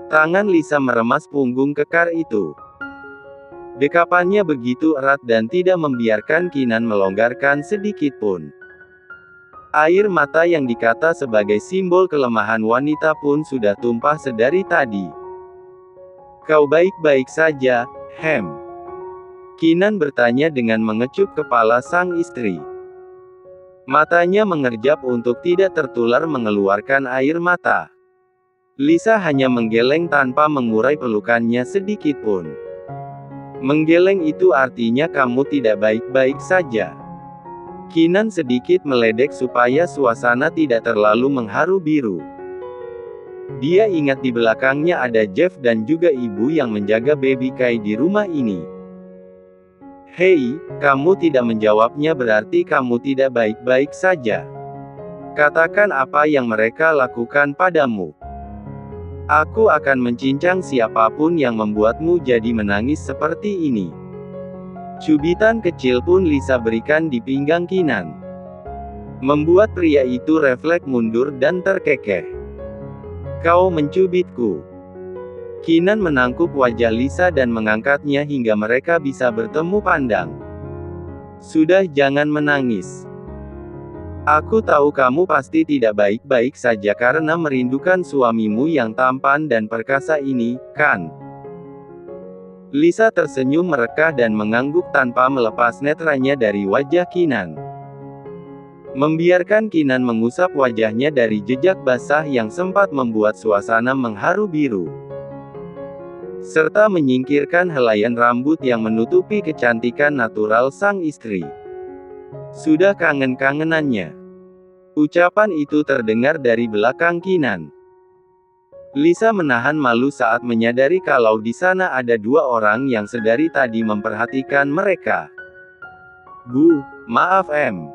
Tangan Lisa meremas punggung kekar itu. Dekapannya begitu erat dan tidak membiarkan Kinan melonggarkan sedikit pun. Air mata yang dikata sebagai simbol kelemahan wanita pun sudah tumpah sedari tadi. "Kau baik-baik saja, Hem?" Kinan bertanya dengan mengecup kepala sang istri. Matanya mengerjap untuk tidak tertular mengeluarkan air mata. Lisa hanya menggeleng tanpa mengurai pelukannya sedikit pun. "Menggeleng itu artinya kamu tidak baik-baik saja." Kinan sedikit meledek supaya suasana tidak terlalu mengharu biru. Dia ingat di belakangnya ada Jeff dan juga ibu yang menjaga baby Kai di rumah ini. "Hei, kamu tidak menjawabnya berarti kamu tidak baik-baik saja. Katakan apa yang mereka lakukan padamu. Aku akan mencincang siapapun yang membuatmu jadi menangis seperti ini." Cubitan kecil pun Lisa berikan di pinggang Kinan, membuat pria itu refleks mundur dan terkekeh. "Kau mencubitku." Kinan menangkup wajah Lisa dan mengangkatnya hingga mereka bisa bertemu pandang. "Sudah, jangan menangis. Aku tahu kamu pasti tidak baik-baik saja karena merindukan suamimu yang tampan dan perkasa ini, kan?" Lisa tersenyum merekah dan mengangguk tanpa melepas netranya dari wajah Kinan. Membiarkan Kinan mengusap wajahnya dari jejak basah yang sempat membuat suasana mengharu biru. Serta menyingkirkan helaian rambut yang menutupi kecantikan natural sang istri. "Sudah kangen-kangenannya." Ucapan itu terdengar dari belakang Kinan. Lisa menahan malu saat menyadari kalau di sana ada dua orang yang sedari tadi memperhatikan mereka. "Bu, maaf Em."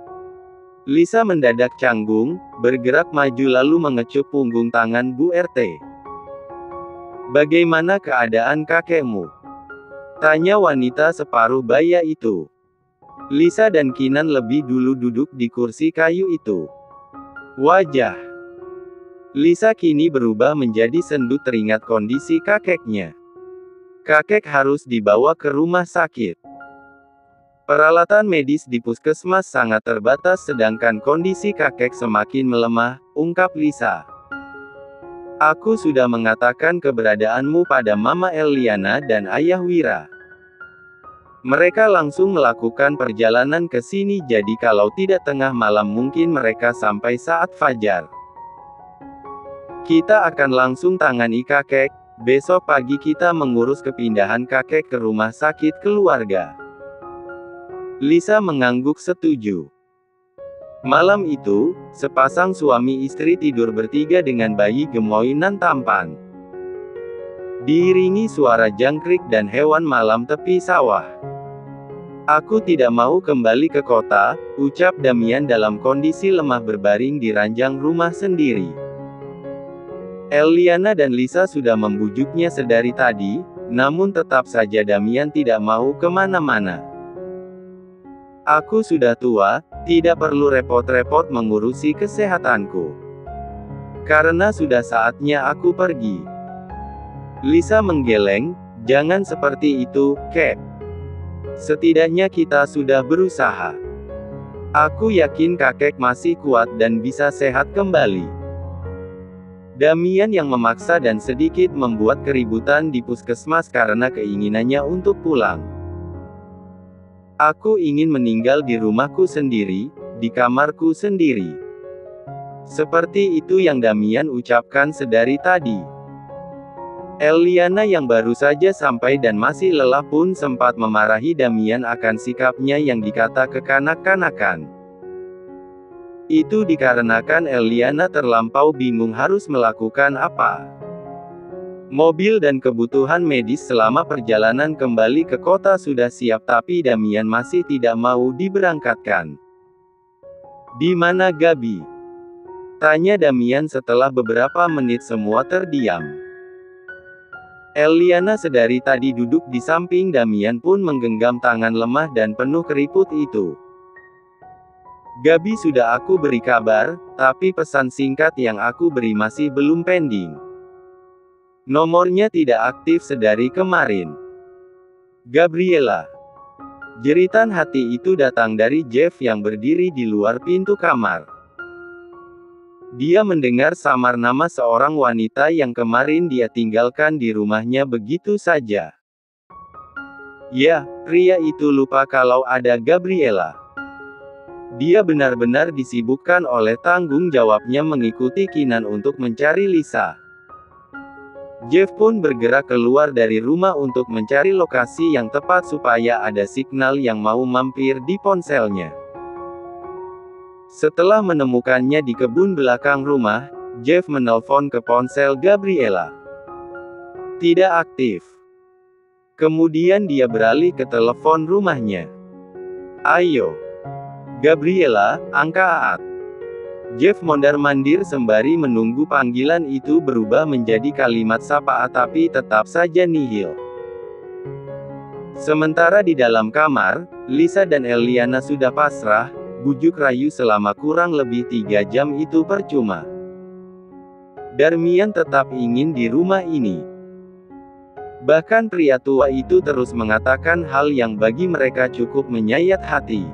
Lisa mendadak canggung, bergerak maju lalu mengecup punggung tangan Bu RT. "Bagaimana keadaan kakekmu?" tanya wanita separuh baya itu. Lisa dan Kinan lebih dulu duduk di kursi kayu itu. Wajah Lisa kini berubah menjadi sendu teringat kondisi kakeknya. Kakek harus dibawa ke rumah sakit. Peralatan medis di puskesmas sangat terbatas sedangkan kondisi kakek semakin melemah, ungkap Lisa. "Aku sudah mengatakan keberadaanmu pada Mama Eliana dan Ayah Wira. Mereka langsung melakukan perjalanan ke sini jadi kalau tidak tengah malam mungkin mereka sampai saat fajar. Kita akan langsung tangani kakek, besok pagi kita mengurus kepindahan kakek ke rumah sakit keluarga." Lisa mengangguk setuju. Malam itu, sepasang suami istri tidur bertiga dengan bayi gemoy nan tampan. Diiringi suara jangkrik dan hewan malam tepi sawah. "Aku tidak mau kembali ke kota," ucap Damian dalam kondisi lemah berbaring di ranjang rumah sendiri. Eliana dan Lisa sudah membujuknya sedari tadi, namun tetap saja Damian tidak mau kemana-mana. "Aku sudah tua, tidak perlu repot-repot mengurusi kesehatanku. Karena sudah saatnya aku pergi." Lisa menggeleng, "Jangan seperti itu, Kek. Setidaknya kita sudah berusaha. Aku yakin kakek masih kuat dan bisa sehat kembali." Damian yang memaksa dan sedikit membuat keributan di puskesmas karena keinginannya untuk pulang. "Aku ingin meninggal di rumahku sendiri, di kamarku sendiri." Seperti itu yang Damian ucapkan sedari tadi. Eliana yang baru saja sampai dan masih lelah pun sempat memarahi Damian akan sikapnya yang dikata kekanak-kanakan. Itu dikarenakan Eliana terlampau bingung harus melakukan apa. Mobil dan kebutuhan medis selama perjalanan kembali ke kota sudah siap tapi Damian masih tidak mau diberangkatkan. "Di mana Gabi?" tanya Damian setelah beberapa menit semua terdiam. Eliana sedari tadi duduk di samping Damian pun menggenggam tangan lemah dan penuh keriput itu. "Gabi sudah aku beri kabar, tapi pesan singkat yang aku beri masih belum pending. Nomornya tidak aktif sedari kemarin. Gabriela. Jeritan hati itu datang dari Jeff yang berdiri di luar pintu kamar. Dia mendengar samar nama seorang wanita yang kemarin dia tinggalkan di rumahnya begitu saja. Ya, pria itu lupa kalau ada Gabriela. Dia benar-benar disibukkan oleh tanggung jawabnya mengikuti Keenan untuk mencari Lisa. Jeff pun bergerak keluar dari rumah untuk mencari lokasi yang tepat supaya ada signal yang mau mampir di ponselnya. Setelah menemukannya di kebun belakang rumah, Jeff menelpon ke ponsel Gabriela. Tidak aktif. Kemudian dia beralih ke telepon rumahnya. Ayo, Gabriela, angkat. Jeff mondar-mandir sembari menunggu panggilan itu berubah menjadi kalimat sapaan tapi tetap saja nihil. Sementara di dalam kamar, Lisa dan Eliana sudah pasrah, bujuk rayu selama kurang lebih 3 jam itu percuma. Darmian tetap ingin di rumah ini. Bahkan pria tua itu terus mengatakan hal yang bagi mereka cukup menyayat hati.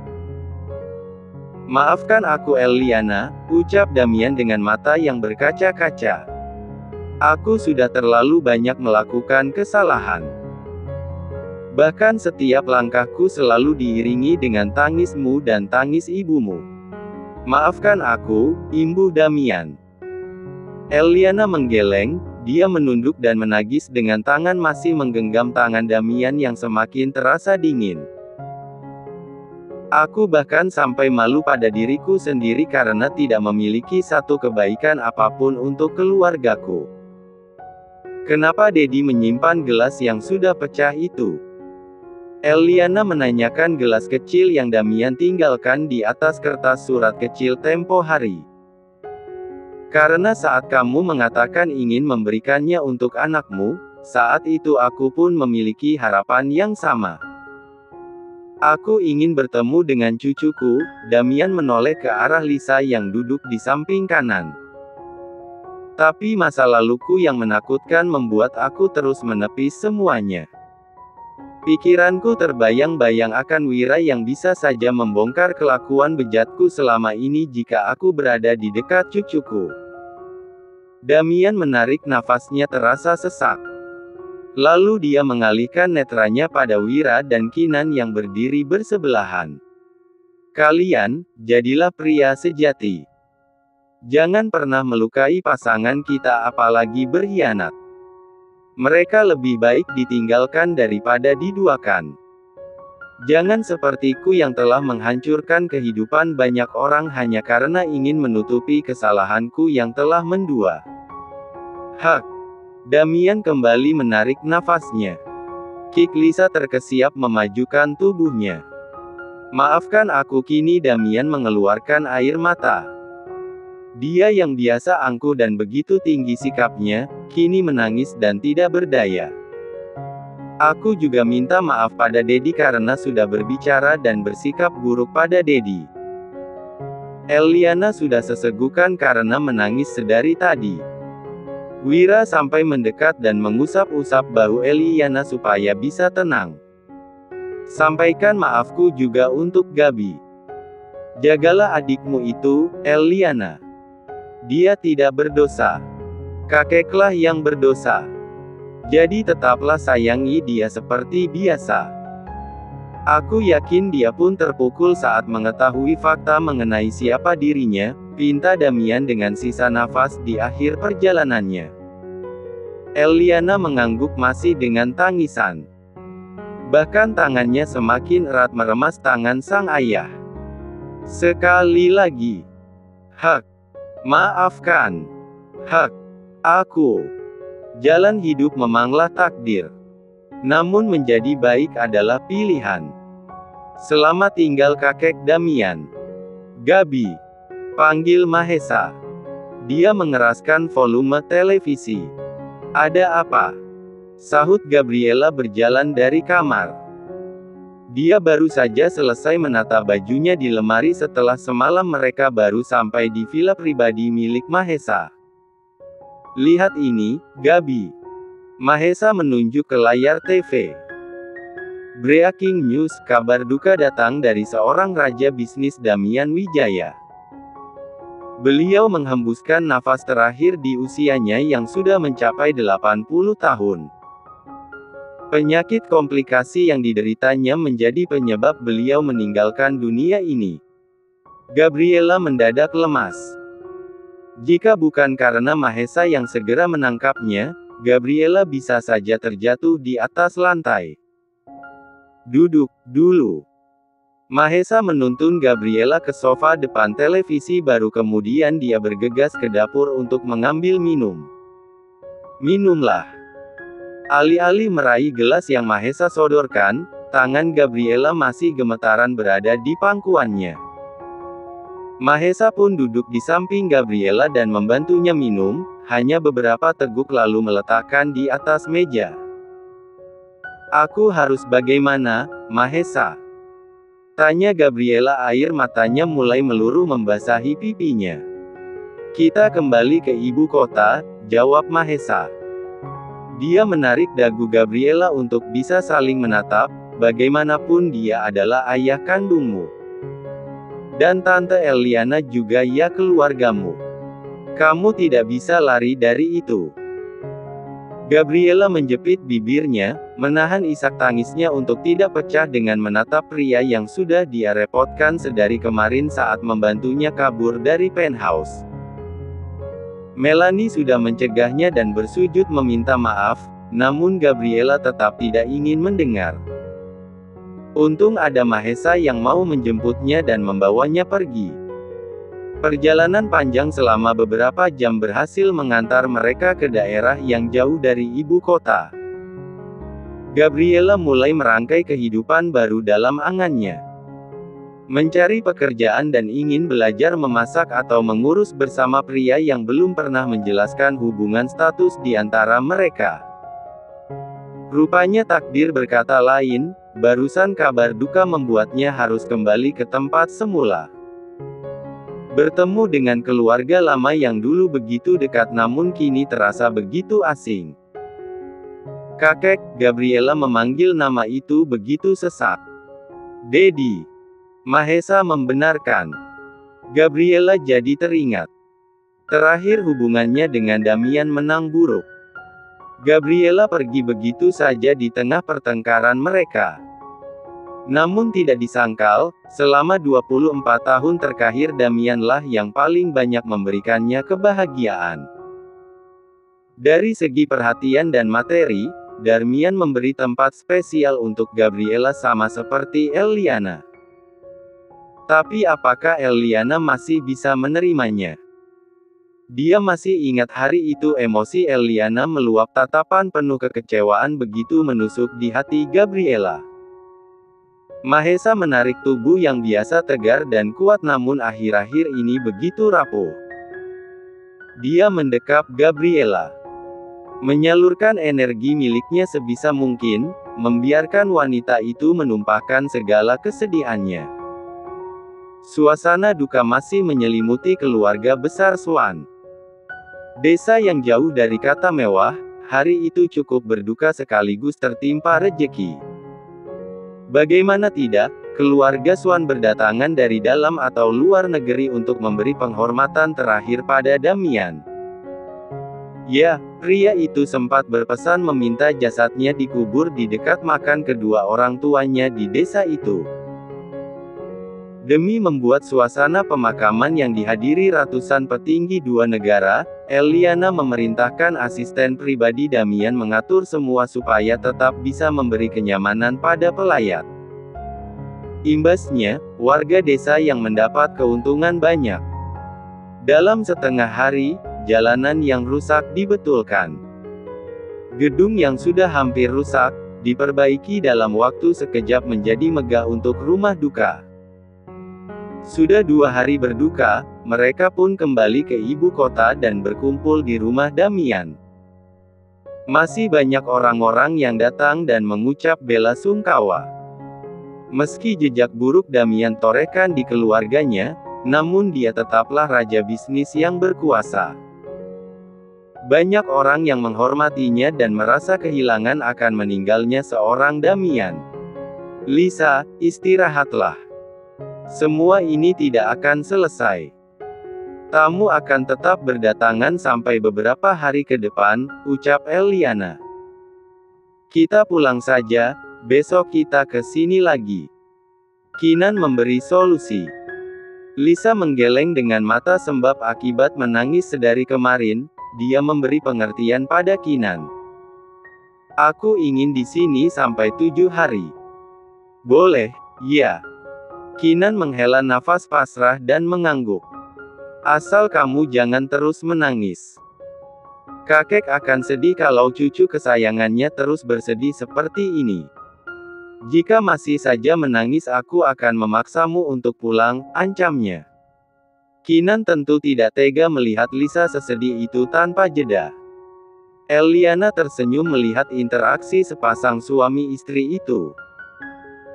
Maafkan aku Eliana, ucap Damian dengan mata yang berkaca-kaca. Aku sudah terlalu banyak melakukan kesalahan. Bahkan setiap langkahku selalu diiringi dengan tangismu dan tangis ibumu. Maafkan aku, Imbu Damian. Eliana menggeleng, dia menunduk dan menangis dengan tangan masih menggenggam tangan Damian yang semakin terasa dingin. Aku bahkan sampai malu pada diriku sendiri karena tidak memiliki satu kebaikan apapun untuk keluargaku. Kenapa Dedi menyimpan gelas yang sudah pecah itu? Eliana menanyakan gelas kecil yang Damian tinggalkan di atas kertas surat kecil tempo hari. Karena saat kamu mengatakan ingin memberikannya untuk anakmu, saat itu aku pun memiliki harapan yang sama. Aku ingin bertemu dengan cucuku. Damian menoleh ke arah Lisa yang duduk di samping kanan. Tapi masa laluku yang menakutkan membuat aku terus menepis semuanya. Pikiranku terbayang-bayang akan Wira yang bisa saja membongkar kelakuan bejatku selama ini jika aku berada di dekat cucuku. Damian menarik nafasnya terasa sesak. Lalu dia mengalihkan netranya pada Wira dan Keenan yang berdiri bersebelahan. Kalian, jadilah pria sejati. Jangan pernah melukai pasangan kita apalagi berkhianat. Mereka lebih baik ditinggalkan daripada diduakan. Jangan sepertiku yang telah menghancurkan kehidupan banyak orang hanya karena ingin menutupi kesalahanku yang telah mendua. Hak. Damian kembali menarik nafasnya. Kik Lisa terkesiap memajukan tubuhnya. Maafkan aku kini Damian mengeluarkan air mata. Dia yang biasa angkuh dan begitu tinggi sikapnya, kini menangis dan tidak berdaya. Aku juga minta maaf pada Dedi karena sudah berbicara dan bersikap buruk pada Dedi. Eliana sudah sesegukan karena menangis sedari tadi. Wira sampai mendekat dan mengusap-usap bahu Eliana supaya bisa tenang. Sampaikan maafku juga untuk Gabi. Jagalah adikmu itu, Eliana. Dia tidak berdosa. Kakeklah yang berdosa. Jadi tetaplah sayangi dia seperti biasa. Aku yakin dia pun terpukul saat mengetahui fakta mengenai siapa dirinya, pinta Damian dengan sisa nafas di akhir perjalanannya. Eliana mengangguk masih dengan tangisan. Bahkan tangannya semakin erat meremas tangan sang ayah. Sekali lagi. Hak. Maafkan. Hak. Aku. Jalan hidup memanglah takdir. Namun menjadi baik adalah pilihan. Selamat tinggal kakek Damian. Gabi. Panggil Mahesa. Dia mengeraskan volume televisi. Ada apa? Sahut Gabriela berjalan dari kamar. Dia baru saja selesai menata bajunya di lemari setelah semalam mereka baru sampai di villa pribadi milik Mahesa. Lihat ini, Gabi. Mahesa menunjuk ke layar TV. Breaking news, kabar duka datang dari seorang raja bisnis Damian Wijaya. Beliau menghembuskan nafas terakhir di usianya yang sudah mencapai 80 tahun. Penyakit komplikasi yang dideritanya menjadi penyebab beliau meninggalkan dunia ini. Gabriela mendadak lemas. Jika bukan karena Mahesa yang segera menangkapnya, Gabriela bisa saja terjatuh di atas lantai. Duduk dulu. Mahesa menuntun Gabriela ke sofa depan televisi baru kemudian dia bergegas ke dapur untuk mengambil minum. Minumlah. Alih-alih meraih gelas yang Mahesa sodorkan, tangan Gabriela masih gemetaran berada di pangkuannya. Mahesa pun duduk di samping Gabriela dan membantunya minum, hanya beberapa teguk lalu meletakkan di atas meja. Aku harus bagaimana, Mahesa? Tanya Gabriela, air matanya mulai meluruh membasahi pipinya. Kita kembali ke ibu kota, jawab Mahesa. Dia menarik dagu Gabriela untuk bisa saling menatap, bagaimanapun dia adalah ayah kandungmu. Dan Tante Eliana juga ya keluargamu. Kamu tidak bisa lari dari itu. Gabriela menjepit bibirnya, menahan isak tangisnya untuk tidak pecah dengan menatap pria yang sudah dia repotkan sedari kemarin saat membantunya kabur dari penthouse. Melanie sudah mencegahnya dan bersujud meminta maaf, namun Gabriela tetap tidak ingin mendengar. Untung ada Mahesa yang mau menjemputnya dan membawanya pergi. Perjalanan panjang selama beberapa jam berhasil mengantar mereka ke daerah yang jauh dari ibu kota. Gabriela mulai merangkai kehidupan baru dalam angannya. Mencari pekerjaan dan ingin belajar memasak atau mengurus bersama pria yang belum pernah menjelaskan hubungan status di antara mereka. Rupanya takdir berkata lain, barusan kabar duka membuatnya harus kembali ke tempat semula. Bertemu dengan keluarga lama yang dulu begitu dekat namun kini terasa begitu asing. Kakek, Gabriela memanggil nama itu begitu sesak. Dedi. Mahesa membenarkan. Gabriela jadi teringat. Terakhir hubungannya dengan Damian menang buruk. Gabriela pergi begitu saja di tengah pertengkaran mereka. Namun tidak disangkal, selama 24 tahun terakhir Damianlah yang paling banyak memberikannya kebahagiaan. Dari segi perhatian dan materi, Damian memberi tempat spesial untuk Gabriela sama seperti Eliana. Tapi apakah Eliana masih bisa menerimanya? Dia masih ingat hari itu emosi Eliana meluap, tatapan penuh kekecewaan begitu menusuk di hati Gabriela. Mahesa menarik tubuh yang biasa tegar dan kuat namun akhir-akhir ini begitu rapuh. Dia mendekap Gabriela. Menyalurkan energi miliknya sebisa mungkin, membiarkan wanita itu menumpahkan segala kesedihannya. Suasana duka masih menyelimuti keluarga besar Swan. Desa yang jauh dari kata mewah, hari itu cukup berduka sekaligus tertimpa rejeki. Bagaimana tidak, keluarga Swan berdatangan dari dalam atau luar negeri untuk memberi penghormatan terakhir pada Damian. Ya, pria itu sempat berpesan meminta jasadnya dikubur di dekat makam kedua orang tuanya di desa itu. Demi membuat suasana pemakaman yang dihadiri ratusan petinggi dua negara, Eliana memerintahkan asisten pribadi Damian mengatur semua supaya tetap bisa memberi kenyamanan pada pelayat. Imbasnya, warga desa yang mendapat keuntungan banyak. Dalam setengah hari, jalanan yang rusak dibetulkan. Gedung yang sudah hampir rusak, diperbaiki dalam waktu sekejap menjadi megah untuk rumah duka. Sudah 2 hari berduka, mereka pun kembali ke ibu kota dan berkumpul di rumah Damian. Masih banyak orang-orang yang datang dan mengucap bela sungkawa. Meski jejak buruk Damian torehkan di keluarganya, namun dia tetaplah raja bisnis yang berkuasa. Banyak orang yang menghormatinya dan merasa kehilangan akan meninggalnya seorang Damian. Lisa, istirahatlah. Semua ini tidak akan selesai. Tamu akan tetap berdatangan sampai beberapa hari ke depan, ucap Eliana. Kita pulang saja, besok kita ke sini lagi. Keenan memberi solusi. Lisa menggeleng dengan mata sembab akibat menangis sedari kemarin. Dia memberi pengertian pada Keenan. Aku ingin di sini sampai 7 hari. Boleh, ya. Keenan menghela nafas pasrah dan mengangguk. Asal kamu jangan terus menangis. Kakek akan sedih kalau cucu kesayangannya terus bersedih seperti ini. Jika masih saja menangis aku akan memaksamu untuk pulang, ancamnya. Keenan tentu tidak tega melihat Lisa sesedih itu tanpa jeda. Eliana tersenyum melihat interaksi sepasang suami istri itu.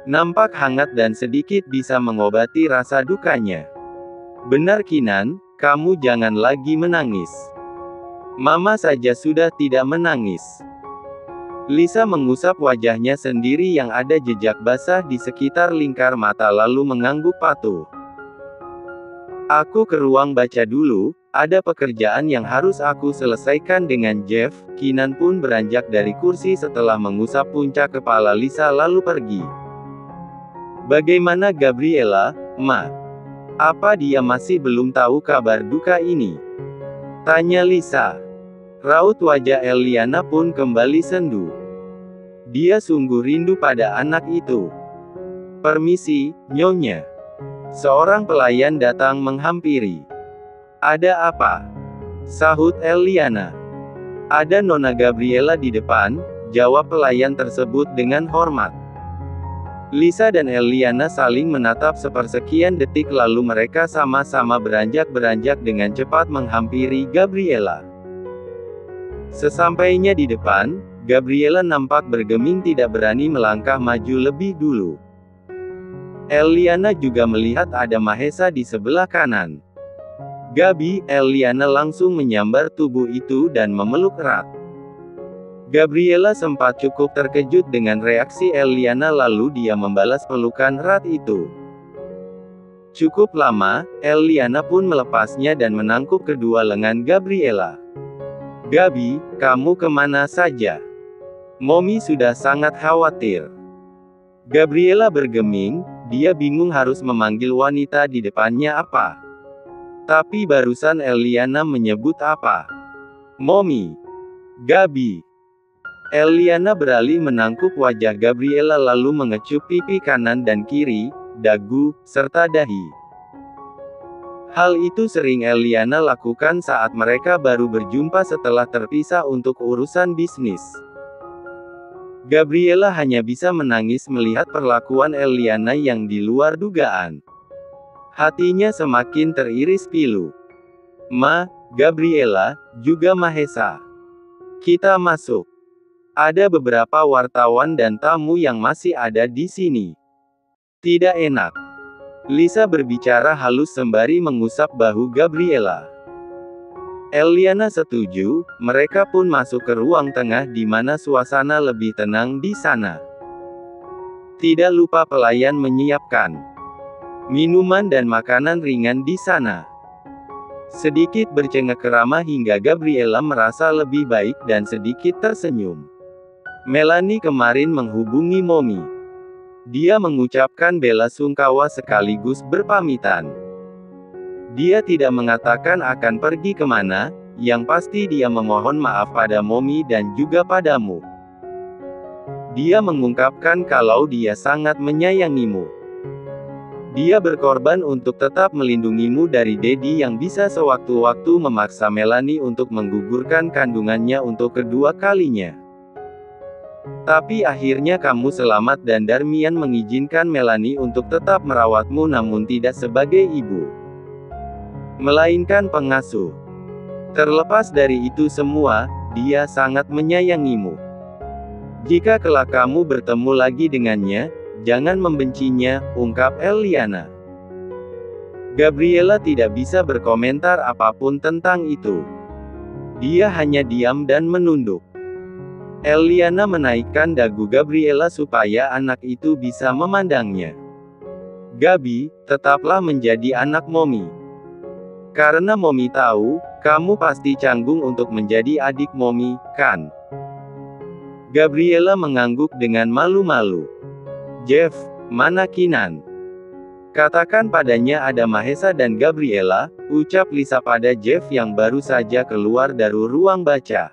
Nampak hangat dan sedikit bisa mengobati rasa dukanya. Benar Keenan, kamu jangan lagi menangis. Mama saja sudah tidak menangis. Lisa mengusap wajahnya sendiri yang ada jejak basah di sekitar lingkar mata lalu mengangguk patuh. Aku ke ruang baca dulu, ada pekerjaan yang harus aku selesaikan dengan Jeff. Keenan pun beranjak dari kursi setelah mengusap puncak kepala Lisa lalu pergi. Bagaimana Gabriela, Ma? Apa dia masih belum tahu kabar duka ini? Tanya Lisa. Raut wajah Eliana pun kembali sendu. Dia sungguh rindu pada anak itu. Permisi, Nyonya. Seorang pelayan datang menghampiri. Ada apa? Sahut Eliana. Ada Nona Gabriela di depan, jawab pelayan tersebut dengan hormat. Lisa dan Eliana saling menatap sepersekian detik lalu mereka sama-sama beranjak-beranjak dengan cepat menghampiri Gabriela. Sesampainya di depan, Gabriela nampak bergeming tidak berani melangkah maju lebih dulu. Eliana juga melihat ada Mahesa di sebelah kanan. Gabi, Eliana langsung menyambar tubuh itu dan memeluk erat. Gabriela sempat cukup terkejut dengan reaksi Eliana lalu dia membalas pelukan erat itu. Cukup lama, Eliana pun melepasnya dan menangkup kedua lengan Gabriela. Gabi, kamu kemana saja? Mommy sudah sangat khawatir. Gabriela bergeming, dia bingung harus memanggil wanita di depannya apa. Tapi barusan Eliana menyebut apa? Mommy. Gabi. Eliana beralih menangkup wajah Gabriela lalu mengecup pipi kanan dan kiri, dagu, serta dahi. Hal itu sering Eliana lakukan saat mereka baru berjumpa setelah terpisah untuk urusan bisnis. Gabriela hanya bisa menangis melihat perlakuan Eliana yang di luar dugaan. Hatinya semakin teriris pilu. Ma, Gabriela, juga Mahesa. Kita masuk. Ada beberapa wartawan dan tamu yang masih ada di sini. Tidak enak. Lisa berbicara halus sembari mengusap bahu Gabriela. Eliana setuju, mereka pun masuk ke ruang tengah di mana suasana lebih tenang di sana. Tidak lupa pelayan menyiapkan minuman dan makanan ringan di sana. Sedikit bercengek ramah hingga Gabriela merasa lebih baik dan sedikit tersenyum. Melanie kemarin menghubungi Mommy. Dia mengucapkan bela sungkawa sekaligus berpamitan. Dia tidak mengatakan akan pergi kemana, yang pasti dia memohon maaf pada Mommy dan juga padamu. Dia mengungkapkan kalau dia sangat menyayangimu. Dia berkorban untuk tetap melindungimu dari Daddy yang bisa sewaktu-waktu memaksa Melanie untuk menggugurkan kandungannya untuk kedua kalinya. Tapi akhirnya kamu selamat dan Darmian mengizinkan Melanie untuk tetap merawatmu namun tidak sebagai ibu, melainkan pengasuh. Terlepas dari itu semua, dia sangat menyayangimu. Jika kelak kamu bertemu lagi dengannya, jangan membencinya, ungkap Eliana. Gabriela tidak bisa berkomentar apapun tentang itu. Dia hanya diam dan menunduk. Eliana menaikkan dagu Gabriela supaya anak itu bisa memandangnya. Gabi, tetaplah menjadi anak Momi. Karena Momi tahu, kamu pasti canggung untuk menjadi adik Momi, kan? Gabriela mengangguk dengan malu-malu. Jeff, mana Kinan? Katakan padanya ada Mahesa dan Gabriela, ucap Lisa pada Jeff yang baru saja keluar dari ruang baca.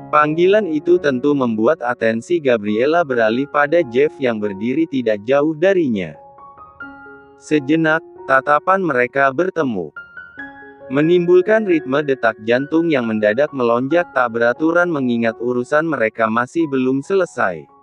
Panggilan itu tentu membuat atensi Gabriela beralih pada Jeff yang berdiri tidak jauh darinya. Sejenak, tatapan mereka bertemu. Menimbulkan ritme detak jantung yang mendadak melonjak tak beraturan mengingat urusan mereka masih belum selesai.